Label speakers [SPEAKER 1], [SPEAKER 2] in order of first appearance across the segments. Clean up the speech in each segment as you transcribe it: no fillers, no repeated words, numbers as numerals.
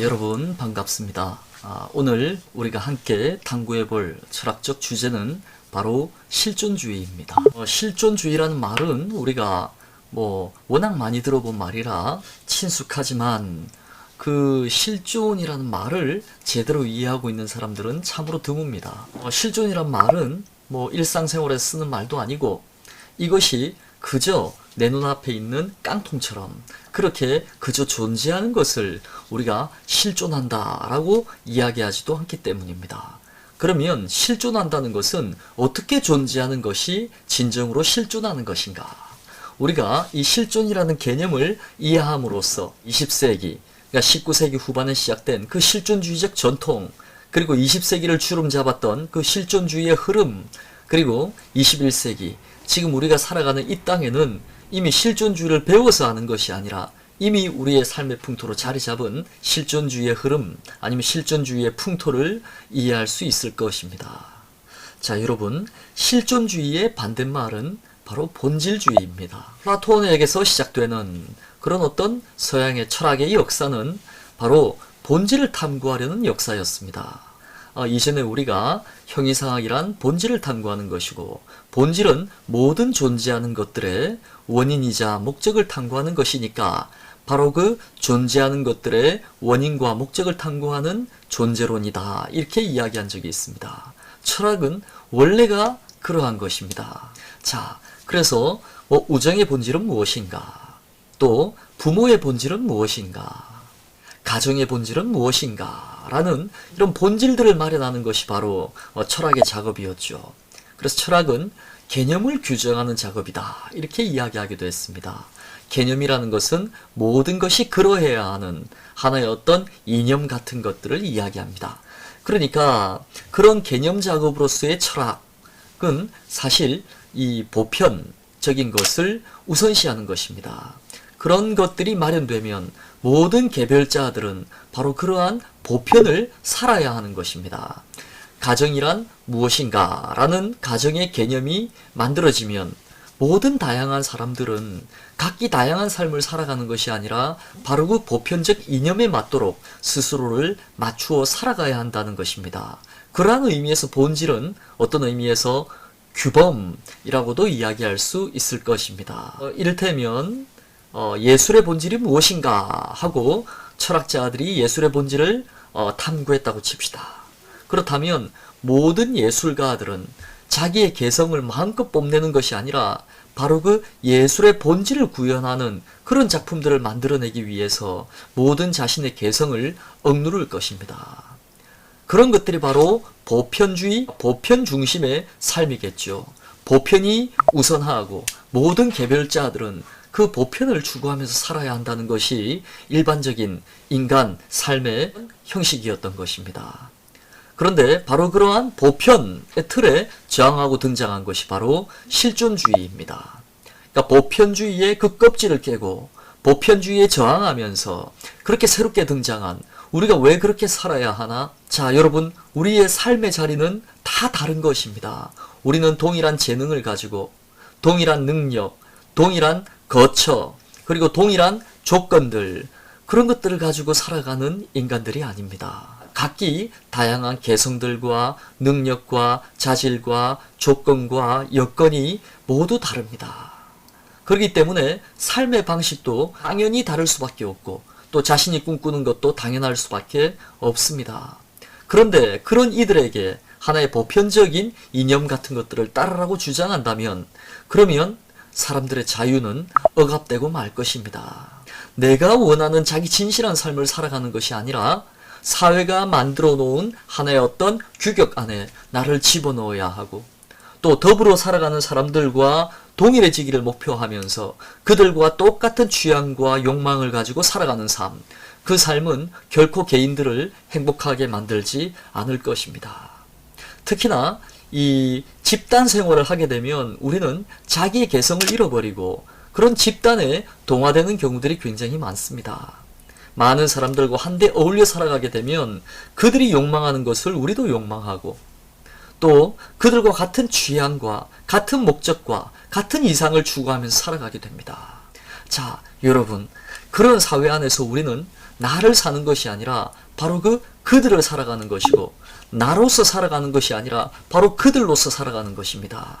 [SPEAKER 1] 여러분 반갑습니다. 오늘 우리가 함께 탐구해 볼 철학적 주제는 바로 실존주의입니다. 실존주의라는 말은 우리가 워낙 많이 들어본 말이라 친숙하지만 그 실존이라는 말을 제대로 이해하고 있는 사람들은 참으로 드뭅니다. 실존이란 말은 일상생활에 쓰는 말도 아니고 이것이 그저 내 눈앞에 있는 깡통처럼 그렇게 그저 존재하는 것을 우리가 실존한다 라고 이야기하지도 않기 때문입니다. 그러면 실존한다는 것은 어떻게 존재하는 것이 진정으로 실존하는 것인가? 우리가 이 실존이라는 개념을 이해함으로써 20세기, 그러니까 19세기 후반에 시작된 그 실존주의적 전통, 그리고 20세기를 주름 잡았던 그 실존주의의 흐름, 그리고 21세기, 지금 우리가 살아가는 이 땅에는 이미 실존주의를 배워서 하는 것이 아니라 이미 우리의 삶의 풍토로 자리 잡은 실존주의의 흐름 아니면 실존주의의 풍토를 이해할 수 있을 것입니다. 자, 여러분, 실존주의의 반대말은 바로 본질주의입니다. 플라톤에게서 시작되는 그런 어떤 서양의 철학의 역사는 바로 본질을 탐구하려는 역사였습니다. 이전에 우리가 형이상학이란 본질을 탐구하는 것이고 본질은 모든 존재하는 것들의 원인이자 목적을 탐구하는 것이니까 바로 그 존재하는 것들의 원인과 목적을 탐구하는 존재론이다, 이렇게 이야기한 적이 있습니다. 철학은 원래가 그러한 것입니다. 자, 그래서 우정의 본질은 무엇인가? 또 부모의 본질은 무엇인가? 가정의 본질은 무엇인가? 라는 이런 본질들을 마련하는 것이 바로 철학의 작업이었죠. 그래서 철학은 개념을 규정하는 작업이다, 이렇게 이야기하기도 했습니다. 개념이라는 것은 모든 것이 그러해야 하는 하나의 어떤 이념 같은 것들을 이야기합니다. 그러니까 그런 개념 작업으로서의 철학은 사실 이 보편적인 것을 우선시하는 것입니다. 그런 것들이 마련되면 모든 개별자들은 바로 그러한 보편을 살아야 하는 것입니다. 가정이란 무엇인가 라는 가정의 개념이 만들어지면 모든 다양한 사람들은 각기 다양한 삶을 살아가는 것이 아니라 바로 그 보편적 이념에 맞도록 스스로를 맞추어 살아가야 한다는 것입니다. 그러한 의미에서 본질은 어떤 의미에서 규범이라고도 이야기할 수 있을 것입니다. 이를테면 예술의 본질이 무엇인가 하고 철학자들이 예술의 본질을 탐구했다고 칩시다. 그렇다면 모든 예술가들은 자기의 개성을 마음껏 뽐내는 것이 아니라 바로 그 예술의 본질을 구현하는 그런 작품들을 만들어내기 위해서 모든 자신의 개성을 억누를 것입니다. 그런 것들이 바로 보편주의, 보편 중심의 삶이겠죠. 보편이 우선하고 모든 개별자들은 그 보편을 추구하면서 살아야 한다는 것이 일반적인 인간 삶의 형식이었던 것입니다. 그런데 바로 그러한 보편의 틀에 저항하고 등장한 것이 바로 실존주의입니다. 그러니까 보편주의의 그 껍질을 깨고 보편주의에 저항하면서 그렇게 새롭게 등장한 우리가 왜 그렇게 살아야 하나? 자, 여러분, 우리의 삶의 자리는 다 다른 것입니다. 우리는 동일한 재능을 가지고 동일한 능력, 동일한 거처, 그리고 동일한 조건들, 그런 것들을 가지고 살아가는 인간들이 아닙니다. 각기 다양한 개성들과 능력과 자질과 조건과 여건이 모두 다릅니다. 그렇기 때문에 삶의 방식도 당연히 다를 수밖에 없고 또 자신이 꿈꾸는 것도 당연할 수밖에 없습니다. 그런데 그런 이들에게 하나의 보편적인 이념 같은 것들을 따르라고 주장한다면 그러면 사람들의 자유는 억압되고 말 것입니다. 내가 원하는 자기 진실한 삶을 살아가는 것이 아니라 사회가 만들어 놓은 하나의 어떤 규격 안에 나를 집어넣어야 하고 또 더불어 살아가는 사람들과 동일해지기를 목표하면서 그들과 똑같은 취향과 욕망을 가지고 살아가는 삶, 그 삶은 결코 개인들을 행복하게 만들지 않을 것입니다. 특히나 이 집단 생활을 하게 되면 우리는 자기의 개성을 잃어버리고 그런 집단에 동화되는 경우들이 굉장히 많습니다. 많은 사람들과 한데 어울려 살아가게 되면 그들이 욕망하는 것을 우리도 욕망하고 또 그들과 같은 취향과 같은 목적과 같은 이상을 추구하면서 살아가게 됩니다. 자, 여러분, 그런 사회 안에서 우리는 나를 사는 것이 아니라 바로 그들을 살아가는 것이고, 나로서 살아가는 것이 아니라 바로 그들로서 살아가는 것입니다.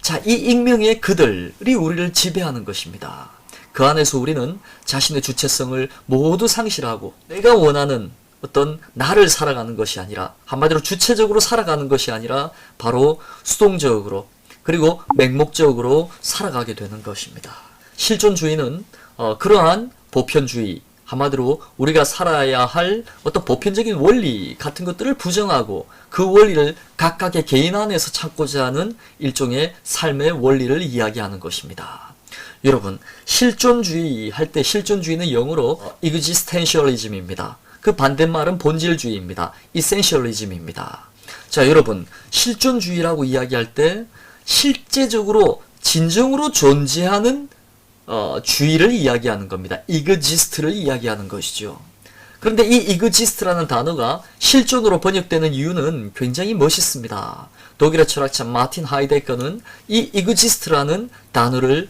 [SPEAKER 1] 자, 이 익명의 그들이 우리를 지배하는 것입니다. 그 안에서 우리는 자신의 주체성을 모두 상실하고 내가 원하는 어떤 나를 살아가는 것이 아니라, 한마디로 주체적으로 살아가는 것이 아니라 바로 수동적으로 그리고 맹목적으로 살아가게 되는 것입니다. 실존주의는 그러한 보편주의, 한마디로 우리가 살아야 할 어떤 보편적인 원리 같은 것들을 부정하고 그 원리를 각각의 개인 안에서 찾고자 하는 일종의 삶의 원리를 이야기하는 것입니다. 여러분, 실존주의 할 때 실존주의는 영어로 existentialism입니다. 그 반대말은 본질주의입니다. essentialism입니다. 자, 여러분, 실존주의라고 이야기할 때 실제적으로 진정으로 존재하는 주의를 이야기하는 겁니다. exist를 이야기하는 것이죠. 그런데 이 exist라는 단어가 실존으로 번역되는 이유는 굉장히 멋있습니다. 독일의 철학자 마틴 하이데거는 이 exist라는 단어를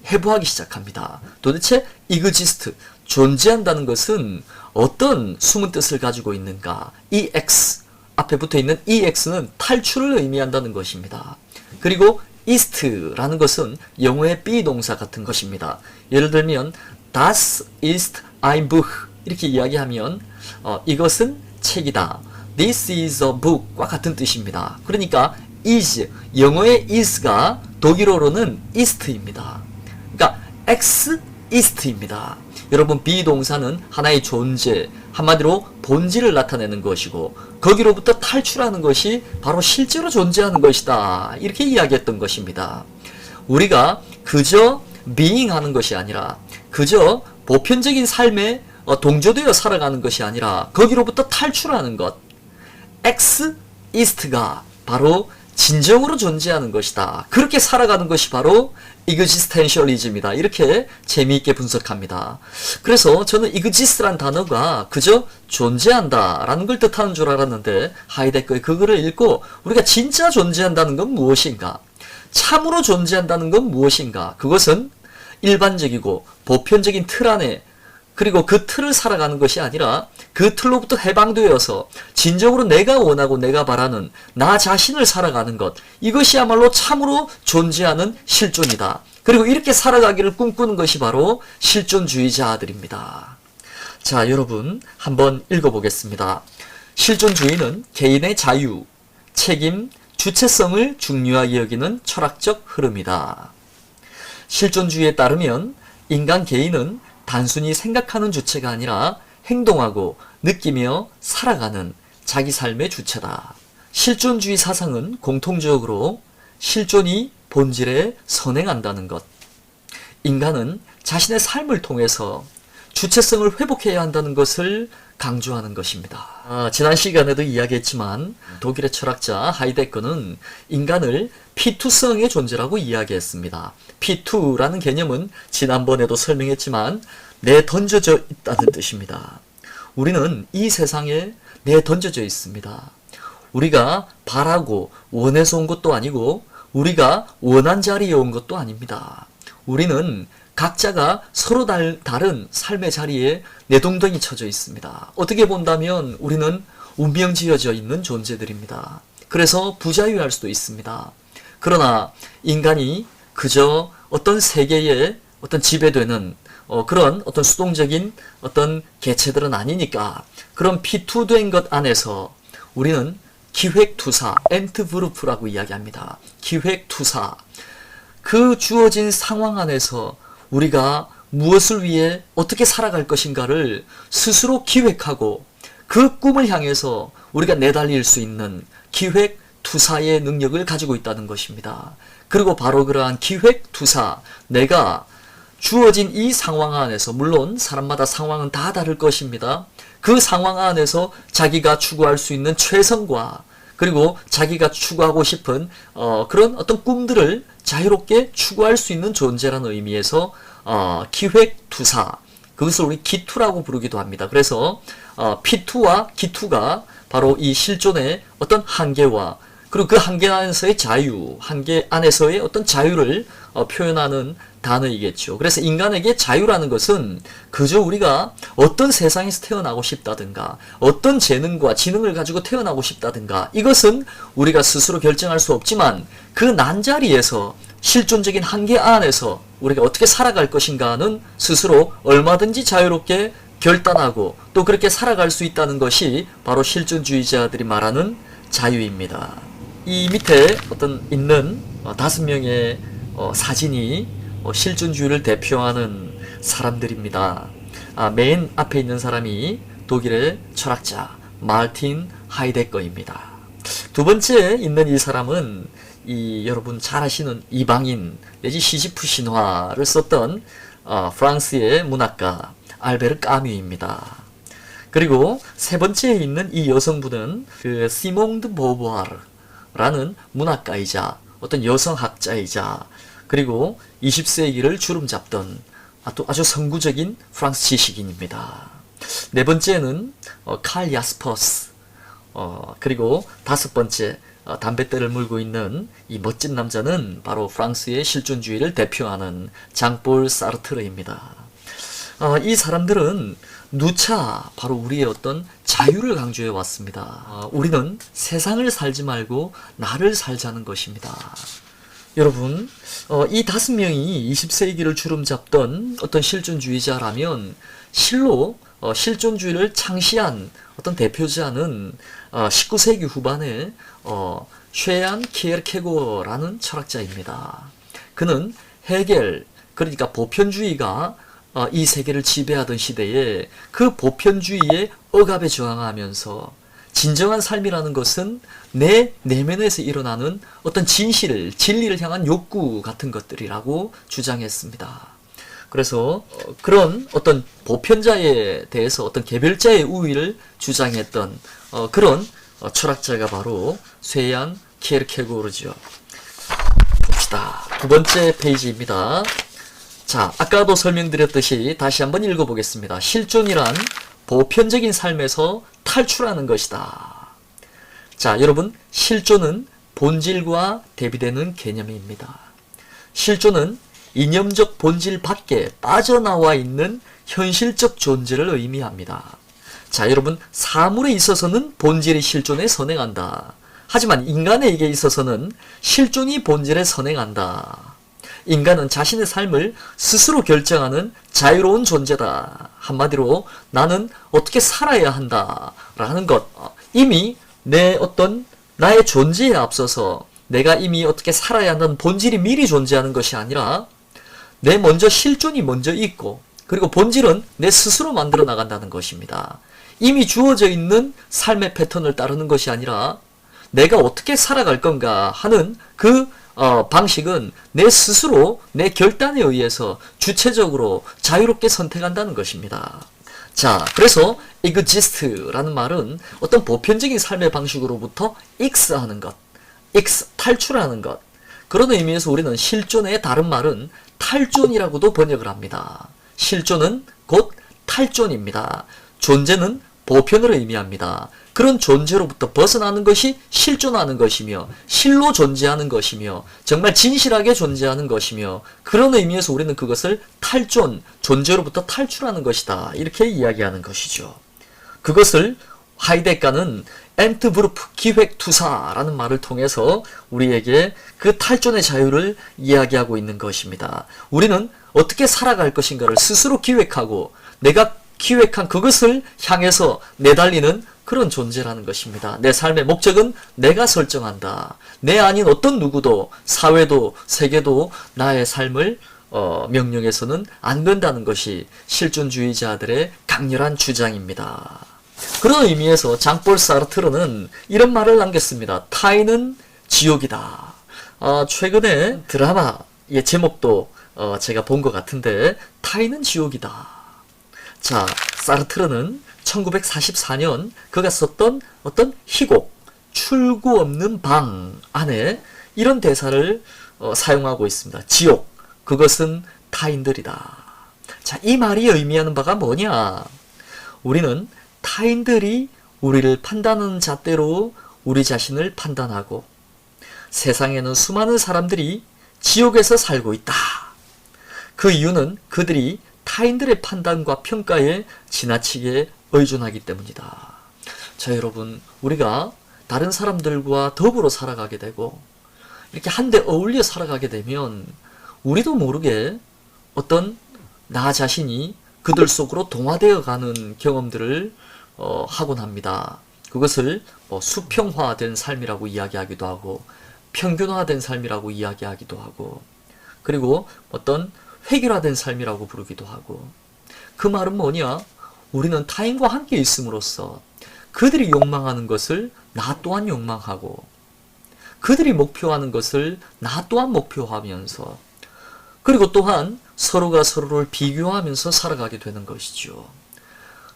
[SPEAKER 1] 해부하기 시작합니다. 도대체 exist, 존재한다는 것은 어떤 숨은 뜻을 가지고 있는가? ex, 앞에 붙어 있는 ex는 탈출을 의미한다는 것입니다. 그리고 ist라는 것은 영어의 비동사 같은 것입니다. 예를 들면 Das ist ein Buch 이렇게 이야기하면 이것은 책이다. This is a book과 같은 뜻입니다. 그러니까 is, 영어의 is가 독일어로는 ist입니다. 그러니까 ex ist입니다. 여러분, 비동사는 하나의 존재, 한마디로 본질을 나타내는 것이고 거기로부터 탈출하는 것이 바로 실제로 존재하는 것이다. 이렇게 이야기했던 것입니다. 우리가 그저 being하는 것이 아니라 그저 보편적인 삶에 동조되어 살아가는 것이 아니라 거기로부터 탈출하는 것, ex ist가 바로 진정으로 존재하는 것이다. 그렇게 살아가는 것이 바로 existentialism이다. 이렇게 재미있게 분석합니다. 그래서 저는 exist란 단어가 그저 존재한다 라는 걸 뜻하는 줄 알았는데 하이데거의 그 글을 읽고 우리가 진짜 존재한다는 건 무엇인가? 참으로 존재한다는 건 무엇인가? 그것은 일반적이고 보편적인 틀 안에, 그리고 그 틀을 살아가는 것이 아니라 그 틀로부터 해방되어서 진정으로 내가 원하고 내가 바라는 나 자신을 살아가는 것, 이것이야말로 참으로 존재하는 실존이다. 그리고 이렇게 살아가기를 꿈꾸는 것이 바로 실존주의자들입니다. 자, 여러분 한번 읽어보겠습니다. 실존주의는 개인의 자유, 책임, 주체성을 중요하게 여기는 철학적 흐름이다. 실존주의에 따르면 인간 개인은 단순히 생각하는 주체가 아니라 행동하고 느끼며 살아가는 자기 삶의 주체다. 실존주의 사상은 공통적으로 실존이 본질에 선행한다는 것, 인간은 자신의 삶을 통해서 주체성을 회복해야 한다는 것을 강조하는 것입니다. 지난 시간에도 이야기했지만 독일의 철학자 하이데거는 인간을 P2성의 존재라고 이야기했습니다. P2라는 개념은 지난번에도 설명했지만 내던져져 있다는 뜻입니다. 우리는 이 세상에 내던져져 있습니다. 우리가 바라고 원해서 온 것도 아니고 우리가 원한 자리에 온 것도 아닙니다. 우리는 각자가 서로 다른 삶의 자리에 내동댕이 쳐져 있습니다. 어떻게 본다면 우리는 운명지어져 있는 존재들입니다. 그래서 부자유할 수도 있습니다. 그러나 인간이 그저 어떤 세계에 어떤 지배되는 그런 어떤 수동적인 어떤 개체들은 아니니까 그런 P2된 것 안에서 우리는 기획투사, 엔트브루프라고 이야기합니다. 기획투사, 그 주어진 상황 안에서 우리가 무엇을 위해 어떻게 살아갈 것인가를 스스로 기획하고 그 꿈을 향해서 우리가 내달릴 수 있는 기획투사의 능력을 가지고 있다는 것입니다. 그리고 바로 그러한 기획투사, 내가 주어진 이 상황 안에서, 물론 사람마다 상황은 다 다를 것입니다. 그 상황 안에서 자기가 추구할 수 있는 최선과 그리고 자기가 추구하고 싶은 그런 어떤 꿈들을 자유롭게 추구할 수 있는 존재라는 의미에서 기획투사, 그것을 우리 기투라고 부르기도 합니다. 그래서 P2와 기투가 바로 이 실존의 어떤 한계와 그리고 그 한계 안에서의 자유, 한계 안에서의 어떤 자유를 표현하는 단어이겠죠. 그래서 인간에게 자유라는 것은 그저 우리가 어떤 세상에서 태어나고 싶다든가 어떤 재능과 지능을 가지고 태어나고 싶다든가 이것은 우리가 스스로 결정할 수 없지만 그 난자리에서 실존적인 한계 안에서 우리가 어떻게 살아갈 것인가는 스스로 얼마든지 자유롭게 결단하고 또 그렇게 살아갈 수 있다는 것이 바로 실존주의자들이 말하는 자유입니다. 이 밑에 어떤 있는 5명의 사진이 실존주의를 대표하는 사람들입니다. 맨 앞에 있는 사람이 독일의 철학자 마르틴 하이데거입니다. 두 번째 있는 이 사람은 여러분 잘 아시는 이방인 내지 시지프 신화를 썼던 프랑스의 문학가 알베르 까뮈입니다. 그리고 세 번째에 있는 이 여성분은 그 시몽 드 보부아르라는 문학가이자 어떤 여성학자이자 그리고 20세기를 주름잡던 아주 선구적인 프랑스 지식인입니다. 네 번째는 칼 야스퍼스, 그리고 다섯 번째 담뱃대를 물고 있는 이 멋진 남자는 바로 프랑스의 실존주의를 대표하는 장볼 사르트르입니다. 이 사람들은 누차 바로 우리의 어떤 자유를 강조해 왔습니다. 우리는 세상을 살지 말고 나를 살자는 것입니다. 여러분, 이 5명이 20세기를 주름잡던 어떤 실존주의자라면 실로 실존주의를 창시한 어떤 대표자는 19세기 후반에 쉐안 키에르케고라는 철학자입니다. 그는 헤겔, 그러니까 보편주의가 이 세계를 지배하던 시대에 그 보편주의의 억압에 저항하면서 진정한 삶이라는 것은 내 내면에서 일어나는 어떤 진리를 향한 욕구 같은 것들이라고 주장했습니다. 그래서 그런 어떤 보편자에 대해서 어떤 개별자의 우위를 주장했던 그런 철학자가 바로 쉐안 키에르케고르죠. 봅시다. 두 번째 페이지입니다. 자, 아까도 설명드렸듯이 다시 한번 읽어보겠습니다. 실존이란 보편적인 삶에서 탈출하는 것이다. 자, 여러분, 실존은 본질과 대비되는 개념입니다. 실존은 이념적 본질 밖에 빠져나와 있는 현실적 존재를 의미합니다. 자, 여러분, 사물에 있어서는 본질이 실존에 선행한다. 하지만 인간에게 있어서는 실존이 본질에 선행한다. 인간은 자신의 삶을 스스로 결정하는 자유로운 존재다. 한마디로 나는 어떻게 살아야 한다라는 것. 이미 나의 존재에 앞서서 내가 이미 어떻게 살아야 한다는 본질이 미리 존재하는 것이 아니라 내 먼저 실존이 먼저 있고 그리고 본질은 내 스스로 만들어 나간다는 것입니다. 이미 주어져 있는 삶의 패턴을 따르는 것이 아니라 내가 어떻게 살아갈 건가 하는 그 방식은 내 스스로 내 결단에 의해서 주체적으로 자유롭게 선택한다는 것입니다. 자, 그래서 exist라는 말은 어떤 보편적인 삶의 방식으로부터 x하는 것, 탈출하는 것. 그런 의미에서 우리는 실존의 다른 말은 탈존이라고도 번역을 합니다. 실존은 곧 탈존입니다. 존재는 보편을 의미합니다. 그런 존재로부터 벗어나는 것이 실존하는 것이며 실로 존재하는 것이며 정말 진실하게 존재하는 것이며 그런 의미에서 우리는 그것을 탈존, 존재로부터 탈출하는 것이다. 이렇게 이야기하는 것이죠. 그것을 하이데가는 엔트부르프 기획투사라는 말을 통해서 우리에게 그 탈존의 자유를 이야기하고 있는 것입니다. 우리는 어떻게 살아갈 것인가를 스스로 기획하고 내가 기획한 그것을 향해서 내달리는 그런 존재라는 것입니다. 내 삶의 목적은 내가 설정한다. 내 아닌 어떤 누구도 사회도 세계도 나의 삶을 명령해서는 안 된다는 것이 실존주의자들의 강렬한 주장입니다. 그런 의미에서 장볼 사르트르는 이런 말을 남겼습니다. 타인은 지옥이다. 최근에 드라마의 제목도 제가 본 것 같은데 타인은 지옥이다. 자, 사르트르는 1944년 그가 썼던 어떤 희곡 출구 없는 방 안에 이런 대사를 사용하고 있습니다. 지옥, 그것은 타인들이다. 자, 이 말이 의미하는 바가 뭐냐? 우리는 타인들이 우리를 판단하는 잣대로 우리 자신을 판단하고 세상에는 수많은 사람들이 지옥에서 살고 있다. 그 이유는 그들이 타인들의 판단과 평가에 지나치게 의존하기 때문이다. 자, 여러분, 우리가 다른 사람들과 더불어 살아가게 되고 이렇게 한데 어울려 살아가게 되면 우리도 모르게 어떤 나 자신이 그들 속으로 동화되어 가는 경험들을 하곤 합니다. 그것을 수평화된 삶이라고 이야기하기도 하고 평균화된 삶이라고 이야기하기도 하고 그리고 어떤 획일화된 삶이라고 부르기도 하고 그 말은 뭐냐? 우리는 타인과 함께 있음으로써 그들이 욕망하는 것을 나 또한 욕망하고 그들이 목표하는 것을 나 또한 목표하면서 그리고 또한 서로가 서로를 비교하면서 살아가게 되는 것이죠.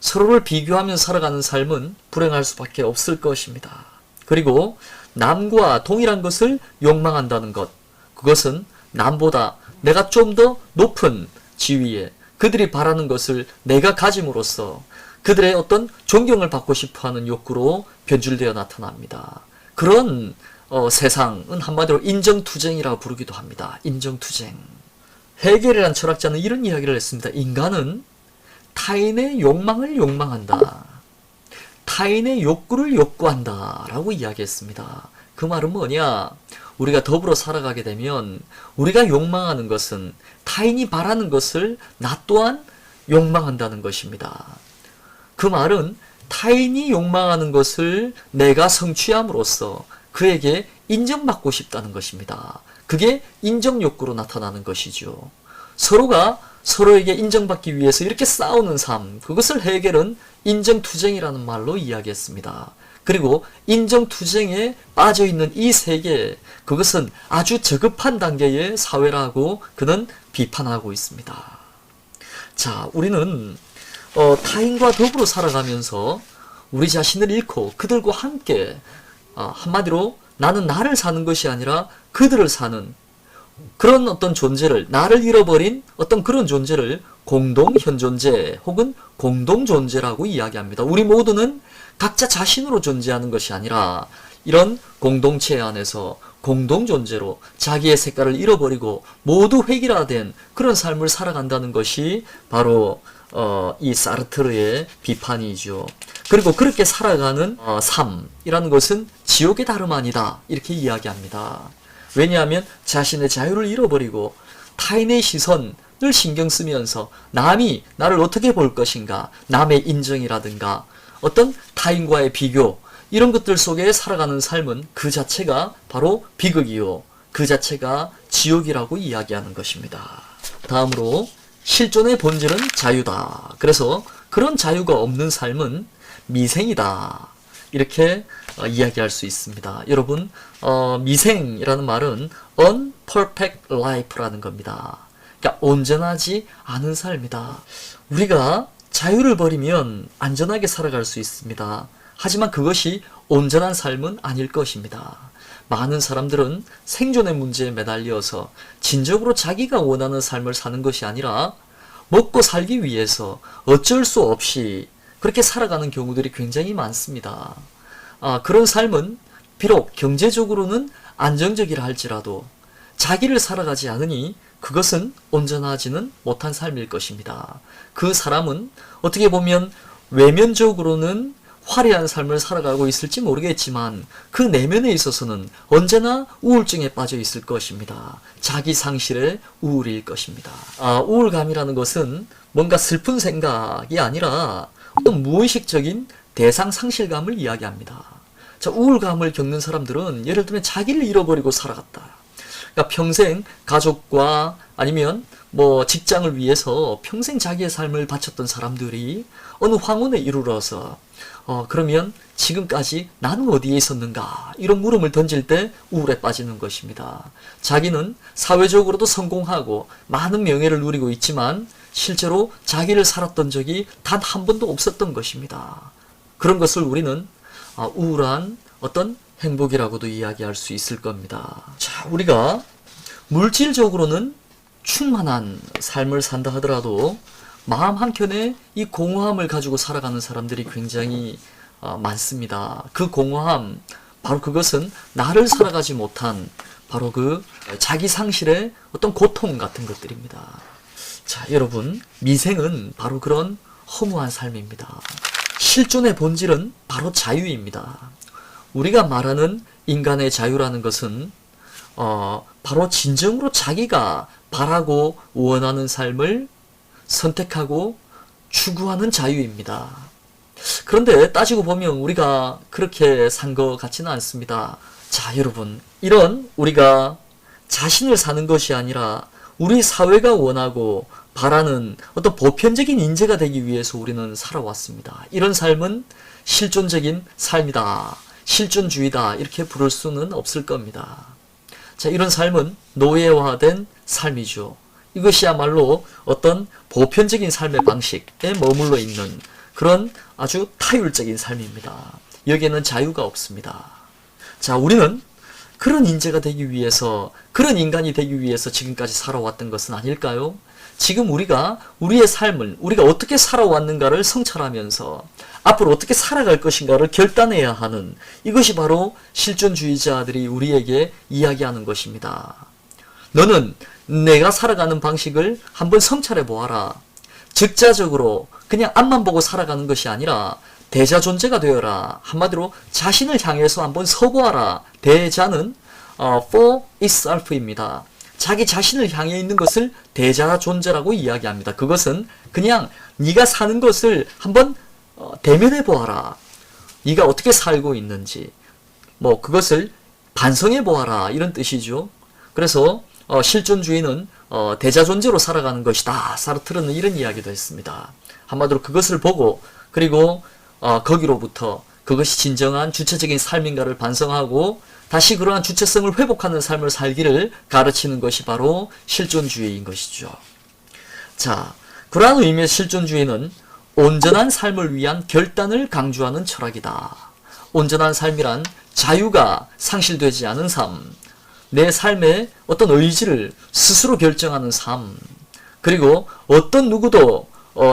[SPEAKER 1] 서로를 비교하면서 살아가는 삶은 불행할 수밖에 없을 것입니다. 그리고 남과 동일한 것을 욕망한다는 것, 그것은 남보다 내가 좀 더 높은 지위에 그들이 바라는 것을 내가 가짐으로써 그들의 어떤 존경을 받고 싶어하는 욕구로 변질되어 나타납니다. 그런 세상은 한마디로 인정투쟁이라고 부르기도 합니다. 인정투쟁. 헤겔이라는 철학자는 이런 이야기를 했습니다. 인간은 타인의 욕망을 욕망한다. 타인의 욕구를 욕구한다. 라고 이야기했습니다. 그 말은 뭐냐? 우리가 더불어 살아가게 되면 우리가 욕망하는 것은 타인이 바라는 것을 나 또한 욕망한다는 것입니다. 그 말은 타인이 욕망하는 것을 내가 성취함으로써 그에게 인정받고 싶다는 것입니다. 그게 인정욕구로 나타나는 것이죠. 서로가 서로에게 인정받기 위해서 이렇게 싸우는 삶, 그것을 헤겔은 인정투쟁이라는 말로 이야기했습니다. 그리고 인정투쟁에 빠져있는 이 세계, 그것은 아주 저급한 단계의 사회라고 그는 비판하고 있습니다. 자, 우리는 타인과 더불어 살아가면서 우리 자신을 잃고 그들과 함께 한마디로 나는 나를 사는 것이 아니라 그들을 사는 그런 어떤 존재를, 나를 잃어버린 어떤 그런 존재를 공동현존재 혹은 공동존재라고 이야기합니다. 우리 모두는 각자 자신으로 존재하는 것이 아니라 이런 공동체 안에서 공동존재로 자기의 색깔을 잃어버리고 모두 획일화된 그런 삶을 살아간다는 것이 바로 이 사르트르의 비판이죠. 그리고 그렇게 살아가는 삶이라는 것은 지옥의 다름 아니다 이렇게 이야기합니다. 왜냐하면 자신의 자유를 잃어버리고 타인의 시선을 신경 쓰면서 남이 나를 어떻게 볼 것인가, 남의 인정이라든가 어떤 타인과의 비교 이런 것들 속에 살아가는 삶은 그 자체가 바로 비극이요, 그 자체가 지옥이라고 이야기하는 것입니다. 다음으로 실존의 본질은 자유다. 그래서 그런 자유가 없는 삶은 미생이다. 이렇게 이야기할 수 있습니다. 여러분, 미생이라는 말은 unperfect life라는 겁니다. 그러니까 온전하지 않은 삶이다. 우리가 자유를 버리면 안전하게 살아갈 수 있습니다. 하지만 그것이 온전한 삶은 아닐 것입니다. 많은 사람들은 생존의 문제에 매달려서 진정으로 자기가 원하는 삶을 사는 것이 아니라 먹고 살기 위해서 어쩔 수 없이 그렇게 살아가는 경우들이 굉장히 많습니다. 그런 삶은 비록 경제적으로는 안정적이라 할지라도 자기를 살아가지 않으니 그것은 온전하지는 못한 삶일 것입니다. 그 사람은 어떻게 보면 외면적으로는 화려한 삶을 살아가고 있을지 모르겠지만 그 내면에 있어서는 언제나 우울증에 빠져 있을 것입니다. 자기 상실의 우울일 것입니다. 우울감이라는 것은 뭔가 슬픈 생각이 아니라 어떤 무의식적인 대상 상실감을 이야기합니다. 자, 우울감을 겪는 사람들은 예를 들면 자기를 잃어버리고 살아갔다. 그러니까 평생 가족과 아니면 직장을 위해서 평생 자기의 삶을 바쳤던 사람들이 어느 황혼에 이르러서 그러면 지금까지 나는 어디에 있었는가 이런 물음을 던질 때 우울에 빠지는 것입니다. 자기는 사회적으로도 성공하고 많은 명예를 누리고 있지만 실제로 자기를 살았던 적이 단 한 번도 없었던 것입니다. 그런 것을 우리는 우울한 어떤 행복이라고도 이야기할 수 있을 겁니다. 자, 우리가 물질적으로는 충만한 삶을 산다 하더라도 마음 한켠에 이 공허함을 가지고 살아가는 사람들이 굉장히 많습니다. 그 공허함, 바로 그것은 나를 살아가지 못한 바로 그 자기 상실의 어떤 고통 같은 것들입니다. 자, 여러분, 미생은 바로 그런 허무한 삶입니다. 실존의 본질은 바로 자유입니다. 우리가 말하는 인간의 자유라는 것은 바로 진정으로 자기가 바라고 원하는 삶을 선택하고 추구하는 자유입니다. 그런데 따지고 보면 우리가 그렇게 산 것 같지는 않습니다. 자, 여러분, 이런 우리가 자신을 사는 것이 아니라 우리 사회가 원하고 바라는 어떤 보편적인 인재가 되기 위해서 우리는 살아왔습니다. 이런 삶은 실존적인 삶이다, 실존주의다, 이렇게 부를 수는 없을 겁니다. 자, 이런 삶은 노예화된 삶이죠. 이것이야말로 어떤 보편적인 삶의 방식에 머물러 있는 그런 아주 타율적인 삶입니다. 여기에는 자유가 없습니다. 자, 우리는 그런 인재가 되기 위해서, 그런 인간이 되기 위해서 지금까지 살아왔던 것은 아닐까요? 지금 우리가 우리의 삶을, 우리가 어떻게 살아왔는가를 성찰하면서 앞으로 어떻게 살아갈 것인가를 결단해야 하는, 이것이 바로 실존주의자들이 우리에게 이야기하는 것입니다. 너는 내가 살아가는 방식을 한번 성찰해 보아라. 즉자적으로 그냥 앞만 보고 살아가는 것이 아니라 대자 존재가 되어라. 한마디로 자신을 향해서 한번 서보아라. 대자는 for itself입니다. 자기 자신을 향해 있는 것을 대자 존재라고 이야기합니다. 그것은 그냥 네가 사는 것을 한번 대면해 보아라. 네가 어떻게 살고 있는지, 그것을 반성해 보아라, 이런 뜻이죠. 그래서 실존주의는 대자 존재로 살아가는 것이다. 사르트르는 이런 이야기도 했습니다. 한마디로 그것을 보고, 그리고 거기로부터 그것이 진정한 주체적인 삶인가를 반성하고 다시 그러한 주체성을 회복하는 삶을 살기를 가르치는 것이 바로 실존주의인 것이죠. 자, 그러한 의미의 실존주의는 온전한 삶을 위한 결단을 강조하는 철학이다. 온전한 삶이란 자유가 상실되지 않은 삶, 내 삶의 어떤 의지를 스스로 결정하는 삶, 그리고 어떤 누구도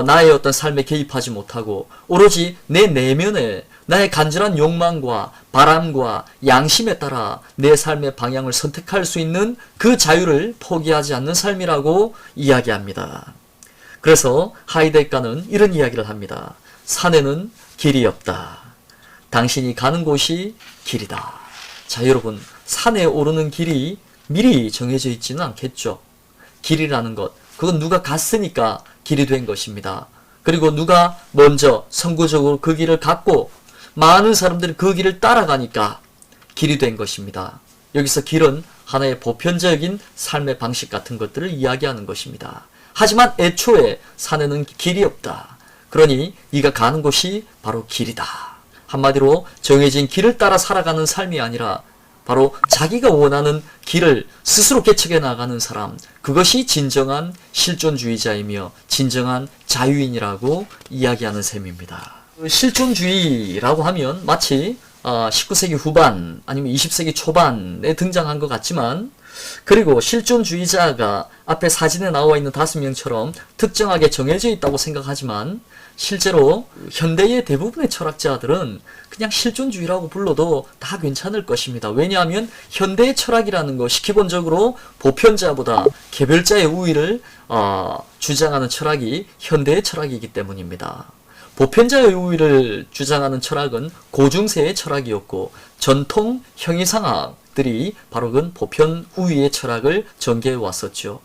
[SPEAKER 1] 나의 어떤 삶에 개입하지 못하고 오로지 내 내면에 나의 간절한 욕망과 바람과 양심에 따라 내 삶의 방향을 선택할 수 있는 그 자유를 포기하지 않는 삶이라고 이야기합니다. 그래서 하이데거는 이런 이야기를 합니다. 산에는 길이 없다. 당신이 가는 곳이 길이다. 자, 여러분, 산에 오르는 길이 미리 정해져 있지는 않겠죠. 길이라는 것, 그건 누가 갔으니까 길이 된 것입니다. 그리고 누가 먼저 선구적으로 그 길을 갔고 많은 사람들이 그 길을 따라가니까 길이 된 것입니다. 여기서 길은 하나의 보편적인 삶의 방식 같은 것들을 이야기하는 것입니다. 하지만 애초에 산에는 길이 없다. 그러니 네가 가는 곳이 바로 길이다. 한마디로 정해진 길을 따라 살아가는 삶이 아니라 바로 자기가 원하는 길을 스스로 개척해 나가는 사람, 그것이 진정한 실존주의자이며 진정한 자유인이라고 이야기하는 셈입니다. 실존주의라고 하면 마치 19세기 후반 아니면 20세기 초반에 등장한 것 같지만, 그리고 실존주의자가 앞에 사진에 나와 있는 5명처럼 특정하게 정해져 있다고 생각하지만 실제로 현대의 대부분의 철학자들은 그냥 실존주의라고 불러도 다 괜찮을 것입니다. 왜냐하면 현대의 철학이라는 것이 기본적으로 보편자보다 개별자의 우위를 주장하는 철학이 현대의 철학이기 때문입니다. 보편자의 우위를 주장하는 철학은 고중세의 철학이었고 전통 형이상학들이 바로 그 보편 우위의 철학을 전개해 왔었죠.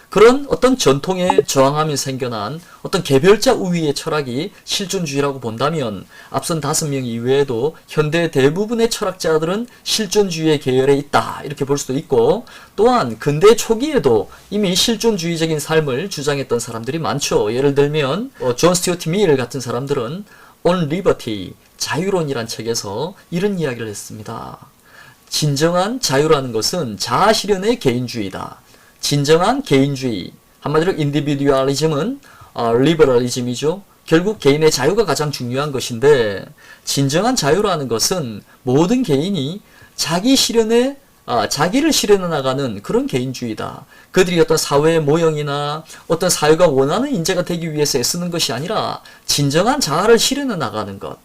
[SPEAKER 1] 그런 어떤 전통에 저항하며 생겨난 어떤 개별자 우위의 철학이 실존주의라고 본다면 앞선 5명 이외에도 현대 대부분의 철학자들은 실존주의의 계열에 있다, 이렇게 볼 수도 있고, 또한 근대 초기에도 이미 실존주의적인 삶을 주장했던 사람들이 많죠. 예를 들면 존 스튜어트 밀 같은 사람들은 On Liberty, 자유론이란 책에서 이런 이야기를 했습니다. 진정한 자유라는 것은 자아실현의 개인주의다. 진정한 개인주의, 한마디로 인디비듀얼리즘은 리버럴리즘이죠. 결국 개인의 자유가 가장 중요한 것인데, 진정한 자유라는 것은 모든 개인이 자기를 실현해 나가는 그런 개인주의다. 그들이 어떤 사회의 모형이나 어떤 사회가 원하는 인재가 되기 위해서 애쓰는 것이 아니라 진정한 자아를 실현해 나가는 것.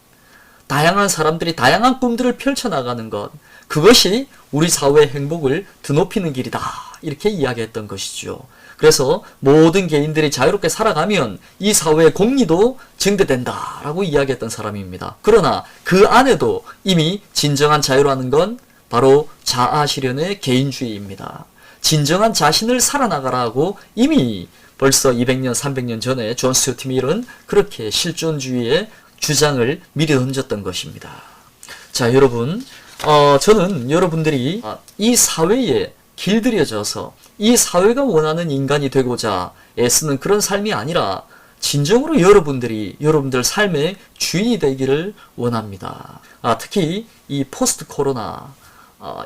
[SPEAKER 1] 다양한 사람들이 다양한 꿈들을 펼쳐나가는 것, 그것이 우리 사회의 행복을 드높이는 길이다. 이렇게 이야기했던 것이죠. 그래서 모든 개인들이 자유롭게 살아가면 이 사회의 공리도 증대된다라고 이야기했던 사람입니다. 그러나 그 안에도 이미 진정한 자유라는 건 바로 자아실현의 개인주의입니다. 진정한 자신을 살아나가라고 이미 벌써 200년, 300년 전에 존 스튜어트 밀은 그렇게 실존주의의 주장을 미리 던졌던 것입니다. 자, 여러분, 저는 여러분들이 이 사회에 길들여져서 이 사회가 원하는 인간이 되고자 애쓰는 그런 삶이 아니라 진정으로 여러분들 삶의 주인이 되기를 원합니다. 특히 이 포스트 코로나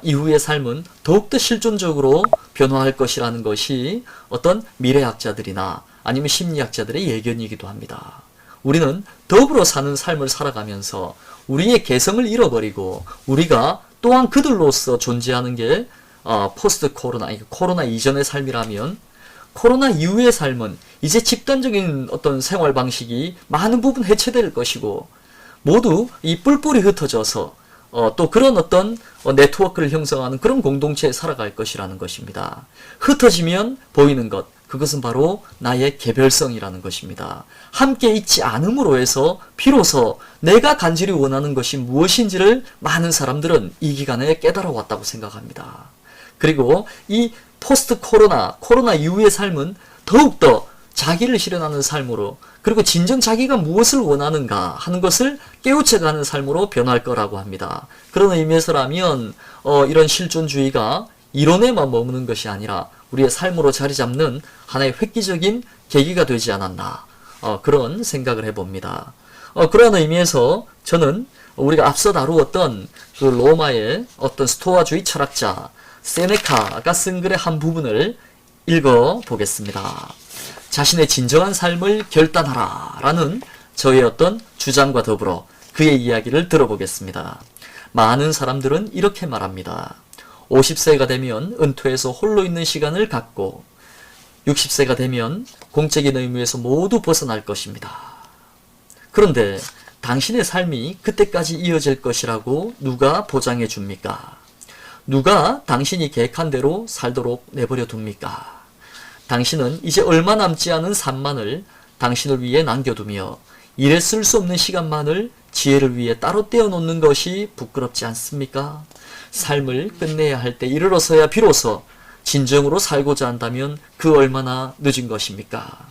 [SPEAKER 1] 이후의 삶은 더욱더 실존적으로 변화할 것이라는 것이 어떤 미래학자들이나 아니면 심리학자들의 예견이기도 합니다. 우리는 더불어 사는 삶을 살아가면서 우리의 개성을 잃어버리고 우리가 또한 그들로서 존재하는 게 포스트 코로나, 코로나 이전의 삶이라면 코로나 이후의 삶은 이제 집단적인 어떤 생활 방식이 많은 부분 해체될 것이고 모두 이 뿔뿔이 흩어져서 또 그런 어떤 네트워크를 형성하는 그런 공동체에 살아갈 것이라는 것입니다. 흩어지면 보이는 것, 그것은 바로 나의 개별성이라는 것입니다. 함께 있지 않음으로 해서 비로소 내가 간절히 원하는 것이 무엇인지를 많은 사람들은 이 기간에 깨달아 왔다고 생각합니다. 그리고 이 포스트 코로나 이후의 삶은 더욱더 자기를 실현하는 삶으로 그리고 진정 자기가 무엇을 원하는가 하는 것을 깨우쳐가는 삶으로 변할 거라고 합니다. 그런 의미에서라면 이런 실존주의가 이론에만 머무는 것이 아니라 우리의 삶으로 자리 잡는 하나의 획기적인 계기가 되지 않았나 그런 생각을 해봅니다. 그런 의미에서 저는 우리가 앞서 다루었던 그 로마의 어떤 스토아주의 철학자 세네카가 쓴 글의 한 부분을 읽어보겠습니다. 자신의 진정한 삶을 결단하라 라는 저의 어떤 주장과 더불어 그의 이야기를 들어보겠습니다. 많은 사람들은 이렇게 말합니다. 50세가 되면 은퇴해서 홀로 있는 시간을 갖고 60세가 되면 공적인 의무에서 모두 벗어날 것입니다. 그런데 당신의 삶이 그때까지 이어질 것이라고 누가 보장해 줍니까? 누가 당신이 계획한 대로 살도록 내버려 둡니까? 당신은 이제 얼마 남지 않은 삶만을 당신을 위해 남겨두며 일에 쓸 수 없는 시간만을 지혜를 위해 따로 떼어놓는 것이 부끄럽지 않습니까? 삶을 끝내야 할 때 이르러서야 비로소 진정으로 살고자 한다면 그 얼마나 늦은 것입니까?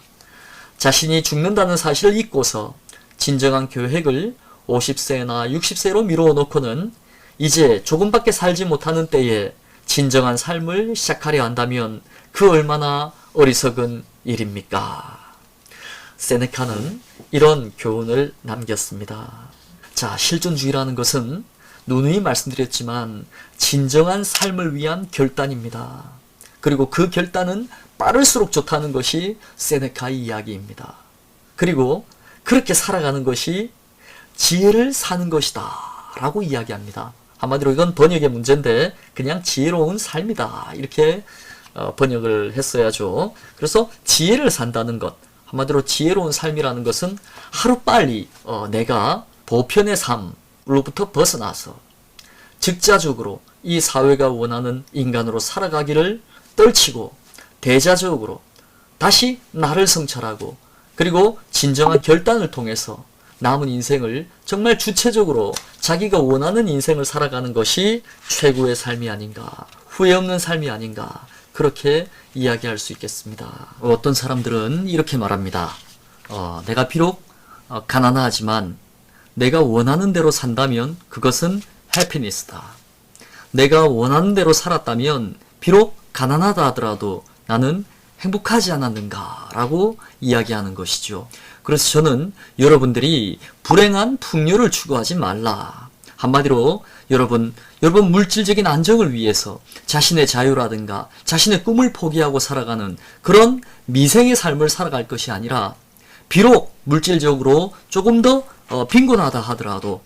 [SPEAKER 1] 자신이 죽는다는 사실을 잊고서 진정한 계획을 50세나 60세로 미루어 놓고는 이제 조금밖에 살지 못하는 때에 진정한 삶을 시작하려 한다면 그 얼마나 어리석은 일입니까? 세네카는 이런 교훈을 남겼습니다. 자, 실존주의라는 것은 누누이 말씀드렸지만 진정한 삶을 위한 결단입니다. 그리고 그 결단은 빠를수록 좋다는 것이 세네카의 이야기입니다. 그리고 그렇게 살아가는 것이 지혜를 사는 것이다 라고 이야기합니다. 한마디로 이건 번역의 문제인데 그냥 지혜로운 삶이다 이렇게 번역을 했어야죠. 그래서 지혜를 산다는 것, 한마디로 지혜로운 삶이라는 것은 하루빨리 내가 보편의 삶으로부터 벗어나서 즉자적으로 이 사회가 원하는 인간으로 살아가기를 떨치고 대자적으로 다시 나를 성찰하고 그리고 진정한 결단을 통해서 남은 인생을 정말 주체적으로 자기가 원하는 인생을 살아가는 것이 최고의 삶이 아닌가, 후회 없는 삶이 아닌가 그렇게 이야기할 수 있겠습니다. 어떤 사람들은 이렇게 말합니다. 내가 비록 가난하지만 내가 원하는 대로 산다면 그것은 해피니스다. 내가 원하는 대로 살았다면 비록 가난하다 하더라도 나는 행복하지 않았는가 라고 이야기하는 것이죠. 그래서 저는 여러분들이 불행한 풍요를 추구하지 말라. 한마디로 여러분 물질적인 안정을 위해서 자신의 자유라든가 자신의 꿈을 포기하고 살아가는 그런 미생의 삶을 살아갈 것이 아니라 비록 물질적으로 조금 더 빈곤하다 하더라도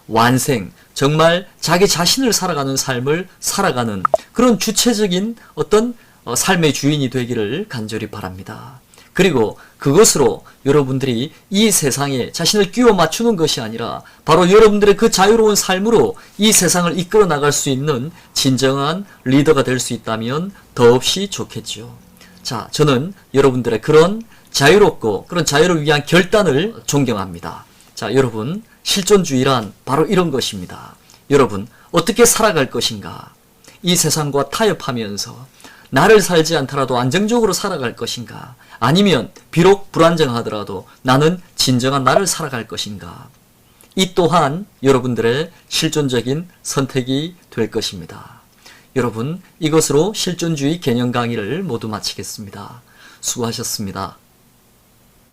[SPEAKER 1] 완생, 정말 자기 자신을 살아가는 삶을 살아가는 그런 주체적인 어떤 삶의 주인이 되기를 간절히 바랍니다. 그리고 그것으로 여러분들이 이 세상에 자신을 끼워 맞추는 것이 아니라 바로 여러분들의 그 자유로운 삶으로 이 세상을 이끌어 나갈 수 있는 진정한 리더가 될 수 있다면 더없이 좋겠죠. 자, 저는 여러분들의 그런 자유롭고 그런 자유를 위한 결단을 존경합니다. 자, 여러분, 실존주의란 바로 이런 것입니다. 여러분, 어떻게 살아갈 것인가? 이 세상과 타협하면서 나를 살지 않더라도 안정적으로 살아갈 것인가? 아니면 비록 불안정하더라도 나는 진정한 나를 살아갈 것인가? 이 또한 여러분들의 실존적인 선택이 될 것입니다. 여러분, 이것으로 실존주의 개념 강의를 모두 마치겠습니다. 수고하셨습니다.